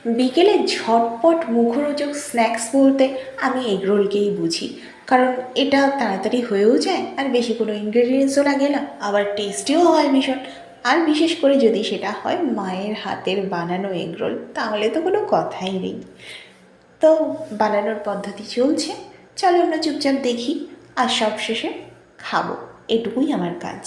বিকেলে ঝটপট মুখরোচক স্ন্যাক্স বলতে আমি এগরোলকেই বুঝি, কারণ এটা তাড়াতাড়ি হয়েও যায় আর বেশি কোনো ইনগ্রেডিয়েন্টসও লাগে না, আবার টেস্টিও হয় ভীষণ। আর বিশেষ করে যদি সেটা হয় মায়ের হাতের বানানো এগরোল, তাহলে তো কোনো কথাই নেই। তো বানানোর পদ্ধতি চলছে, চলো আমরা চুপচাপ দেখি আর সবশেষে খাবো, এটুকুই আমার কাজ।